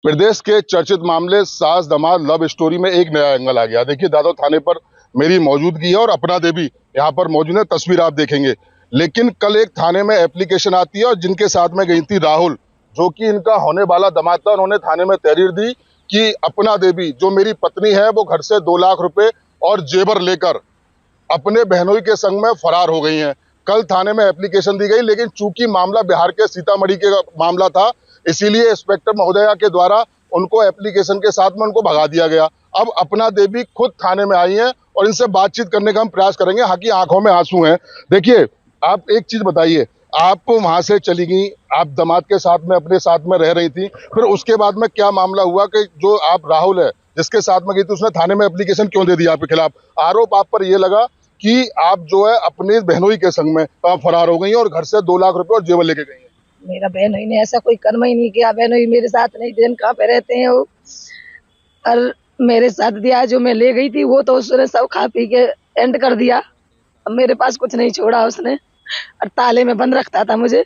प्रदेश के चर्चित मामले सास दमाद लव स्टोरी में एक नया एंगल आ गया। देखिए, दादो थाने पर मेरी मौजूदगी है और अपना देवी यहाँ पर मौजूद है। तस्वीर आप देखेंगे। लेकिन कल एक थाने में एप्लीकेशन आती है और जिनके साथ में गई थी राहुल, जो कि इनका होने वाला दामाद था, उन्होंने थाने में तहरीर दी कि अपना देवी जो मेरी पत्नी है वो घर से 2 लाख रुपए और जेवर लेकर अपने बहनोई के संग में फरार हो गई हैं। कल थाने में एप्लीकेशन दी गई, लेकिन चूंकि मामला बिहार के सीतामढ़ी के मामला था, इसीलिए इंस्पेक्टर महोदया के द्वारा उनको एप्लीकेशन के साथ में उनको भगा दिया गया। अब अपना देवी खुद थाने में आई हैं और इनसे बातचीत करने का हम प्रयास करेंगे। हालांकि आंखों में आंसू हैं। देखिए, आप एक चीज बताइए, आप वहां से चली गई, आप दामाद के साथ में अपने साथ में रह रही थी, फिर उसके बाद में क्या मामला हुआ कि जो आप राहुल है जिसके साथ में गई थी, उसने थाने में एप्लीकेशन क्यों दे दिया आपके खिलाफ? आरोप आप पर यह लगा कि आप जो है अपने बहनोई के संग में फरार हो गई और घर से 2 लाख रुपए और जेवर लेके गई हैं। मेरा बहनोई ने ऐसा कोई कर्म ही नहीं किया। बहनोई मेरे साथ नहीं थे, कहाँ पे रहते हैं वो। और मेरे साथ दिया जो मैं ले गई थी वो तो उसने सब खा पी के एंड कर दिया। अब मेरे पास कुछ नहीं छोड़ा उसने। और ताले में बंद रखता था मुझे,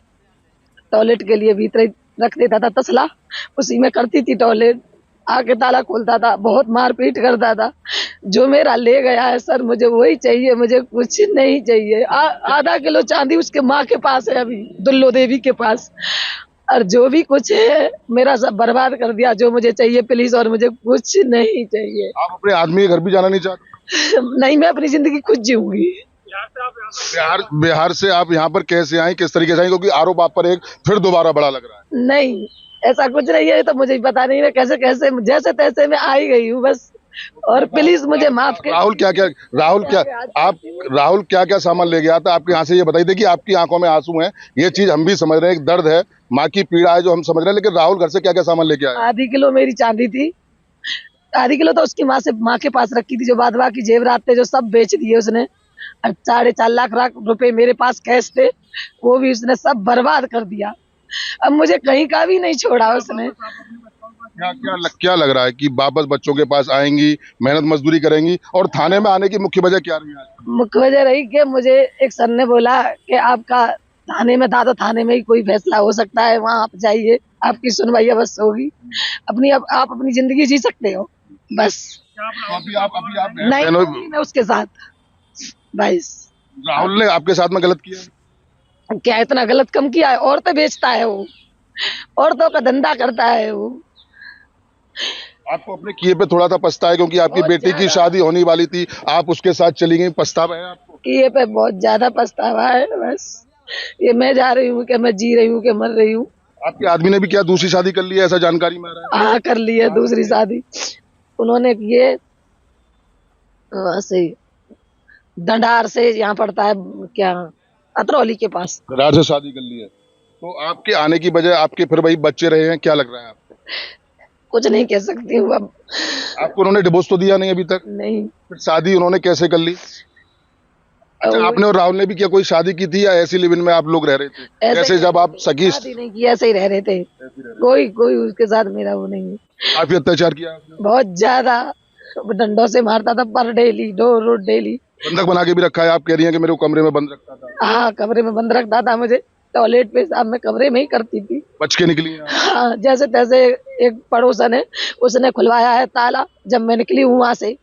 टॉयलेट के लिए भीतर रख देता था तसला, उसी में करती थी टॉयलेट। आके ताला खोलता था, बहुत मारपीट करता था। जो मेरा ले गया है सर, मुझे वही चाहिए, मुझे कुछ नहीं चाहिए। आधा किलो चांदी उसके माँ के पास है अभी, दुल्लो देवी के पास। और जो भी कुछ है मेरा सब बर्बाद कर दिया। जो मुझे चाहिए प्लीज, और मुझे कुछ नहीं चाहिए। आप अपने आदमी के घर भी जाना नहीं चाहते? नहीं, मैं अपनी जिंदगी खुद जीऊंगी। बिहार से आप यहाँ पर कैसे आई, किस तरीके से आई? क्योंकि आरोप आप पर एक फिर दोबारा बड़ा लग रहा है। नहीं, ऐसा कुछ नहीं है, तो मुझे पता नहीं है कैसे कैसे जैसे तैसे मैं आई गई हूँ बस। और प्लीज मुझे माफ कर। राहुल क्या क्या सामान ले गया था आपके यहाँ से? ये बताइए। देखिए, आपकी आंखों में आंसू हैं, ये चीज हम भी समझ रहे हैं, एक दर्द है, माँ की पीड़ा है जो हम समझ रहे हैं, लेकिन राहुल घर से क्या क्या सामान लेके आया? आधी किलो मेरी चांदी थी, आधी किलो तो उसकी माँ के पास रखी थी। जो बाद बाकी जेवरात थे जो सब बेच दिए उसने। 4.5 लाख रुपए मेरे पास कैश थे, वो भी उसने सब बर्बाद कर दिया। अब मुझे कहीं का भी नहीं छोड़ा उसने। क्या लग रहा है कि वापस बच्चों के पास आएंगी, मेहनत मजदूरी करेंगी? और थाने में आने की मुख्य वजह क्या रही है? मुख्य वजह रही कि मुझे एक सर ने बोला कि आपका थाने में था तो थाने में ही कोई फैसला हो सकता है, वहाँ आप जाइए, आपकी सुनवाई अवश्य होगी। आप अपनी जिंदगी जी सकते हो बस। नहीं, मैं उसके साथ बस। राहुल ने आपके साथ में गलत किया? क्या इतना गलत कम किया है? औरतें बेचता है वो, औरतों का धंधा करता है वो। आपको अपने किए पे थोड़ा सा पछता है, क्योंकि आपकी बेटी की शादी होने वाली थी, आप उसके साथ चली गई, पछतावा है आपको? किए पे बहुत ज्यादा पछतावा है बस। ये मैं जा रही हूँ कि मैं जी रही हूँ कि मर रही हूँ। आपके आदमी ने भी क्या दूसरी शादी कर ली है, ऐसा जानकारी में आ रहा है? हाँ, कर ली है दूसरी शादी उन्होंने। ये से दंडार से यहाँ पड़ता है, क्या, अतरौली के पास। दरार से शादी कर ली है, तो आपके आने की वजह आपके फिर वही बच्चे रहे हैं, क्या लग रहा है आपको? कुछ नहीं कह सकती हूँ अब। आपको उन्होंने डिवोर्स तो दिया नहीं अभी तक? नहीं। फिर शादी उन्होंने कैसे कर ली? अच्छा, आपने और राहुल ने भी क्या कोई शादी की थी या ऐसी लिव इन में आप लोग रह रहे थे? ऐसे जब आप सगी? शादी नहीं की, ऐसे ही रह रहे थे। कोई उसके साथ मेरा वो नहीं है। काफी अत्याचार किया आपने? बहुत ज्यादा, डंडों से मारता था पर डेली, रोज डेली। बंधक बना के भी रखा है? आप कह रही हैं कि मेरे को कमरे में बंद रखता था? हाँ, कमरे में बंद रखता था मुझे। टॉयलेट पेशाब मैं कमरे में ही करती थी। बच के निकली हैं? हाँ, जैसे तैसे। एक पड़ोसन है, उसने खुलवाया है ताला। जब मैं निकली हूँ वहां से,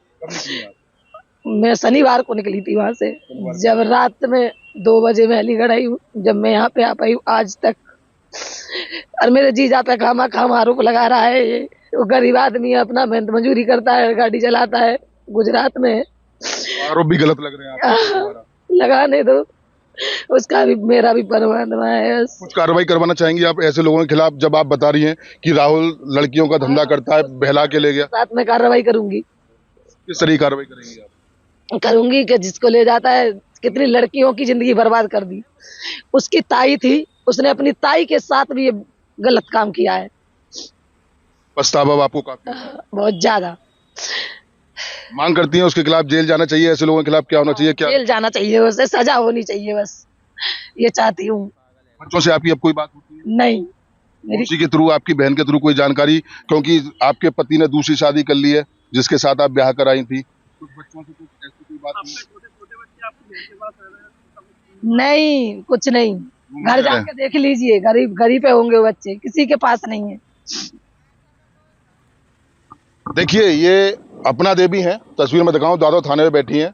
मैं शनिवार को निकली थी वहां से। जब रात में 2 बजे मैं अलीगढ़ आई हूँ, जब मैं यहाँ पे आ पाई हूँ आज तक। और मेरे जीजा पे खामा आरोप लगा रहा है ये। वो गरीब आदमी है, अपना मेहनत मजूरी करता है, गाड़ी चलाता है, गुजरात में है। आरोप भी गलत लग रहे हैं आपको? लगाने दो, उसका भी मेरा भी परमात्मा है। कुछ कार्रवाई करवाना चाहेंगी आप ऐसे लोगों के खिलाफ, जब आप बता रही हैं कि राहुल लड़कियों का धंधा करता है, बहला के ले गया? साथ में कार्रवाई करूंगी। किस तरह की कार्रवाई करेंगी आप? करूंगी कि जिसको ले जाता है, कितनी लड़कियों की जिंदगी बर्बाद कर दी। उसकी ताई थी, उसने अपनी ताई के साथ भी ये गलत काम किया है। पछतावा आपको काफी? बहुत ज्यादा। मांग करती हैं उसके खिलाफ जेल जाना चाहिए? ऐसे लोगों के खिलाफ क्या होना चाहिए? क्या जेल जाना चाहिए, उसे सजा होनी चाहिए, बस ये चाहती हूँ। बच्चों से आपकी अब कोई बात होती है? नहीं। उसी के थ्रू, आपकी बहन के थ्रू कोई जानकारी? क्योंकि आपके पति ने दूसरी शादी कर ली है जिसके साथ आप ब्याह कर आई थी। कुछ बच्चों से कुछ ऐसी कोई बात नहीं, कुछ नहीं। घर जाके देख लीजिए, गरीब पे होंगे बच्चे, किसी के पास नहीं है। देखिए, ये अपना देवी हैं, तस्वीर में दिखाऊं, दादो थाने में बैठी हैं,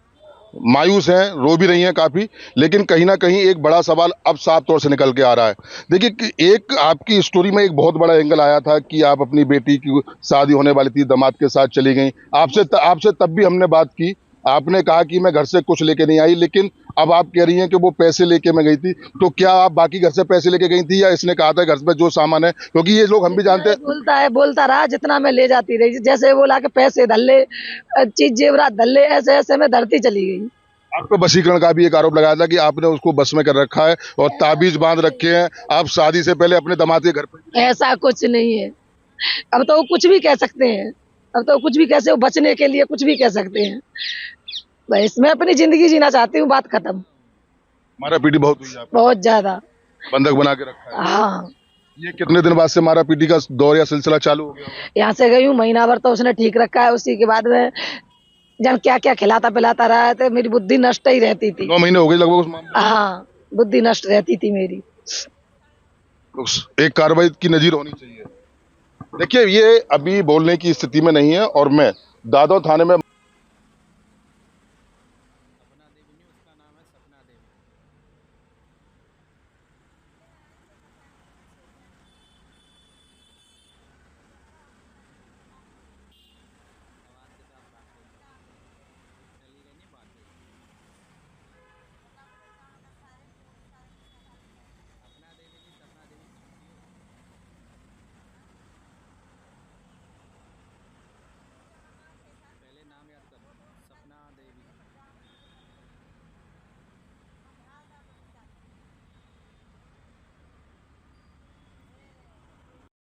मायूस हैं, रो भी रही हैं काफी, लेकिन कहीं ना कहीं एक बड़ा सवाल अब साफ तौर से निकल के आ रहा है। देखिए कि एक आपकी स्टोरी में एक बहुत बड़ा एंगल आया था कि आप अपनी बेटी की शादी होने वाली थी, दामाद के साथ चली गई। आपसे तब भी हमने बात की, आपने कहा कि मैं घर से कुछ लेके नहीं आई, लेकिन अब आप कह रही हैं कि वो पैसे लेके मैं गई थी। तो क्या आप बाकी घर से पैसे लेके गई थी, या इसने कहा था घर में जो सामान है, क्योंकि ये लोग हम भी जानते हैं। बोलता रहा जितना मैं ले जाती रही, जैसे बोला कि पैसे धर ले, चीज जेवरात धर ले, ऐसे ऐसे मैं धरती चली गई। आप पे वशीकरण का भी एक आरोप लगाया था कि आपने उसको बस में कर रखा है और ताबीज बांध रखे हैं, आप शादी से पहले अपने दामाद के घर पर। ऐसा कुछ नहीं है। अब तो वो कुछ भी कह सकते हैं, अब तो कुछ भी कैसे बचने के लिए कुछ भी कह सकते हैं। बस मैं अपनी जिंदगी जीना चाहती हूँ, बात खत्म। मारा पीटी बहुत हुई आपको, बहुत ज्यादा। बंधक बना के रखा है। हाँ, ये कितने दिन बाद से मारा पीटी का दौर या सिलसिला चालू हो गया? यहाँ से गई हूँ, महीना भर तो उसने ठीक रखा है, उसी के बाद में जब क्या क्या खिलाता पिलाता रहा है, तो मेरी बुद्धि नष्ट ही रहती थी। 9 महीने हो गए लगभग उस मामले हाँ, बुद्धि नष्ट रहती थी मेरी। में। एक कार्रवाई की नजीर होनी चाहिए। देखिए, ये अभी बोलने की स्थिति में नहीं है, और मैं दादो थाने में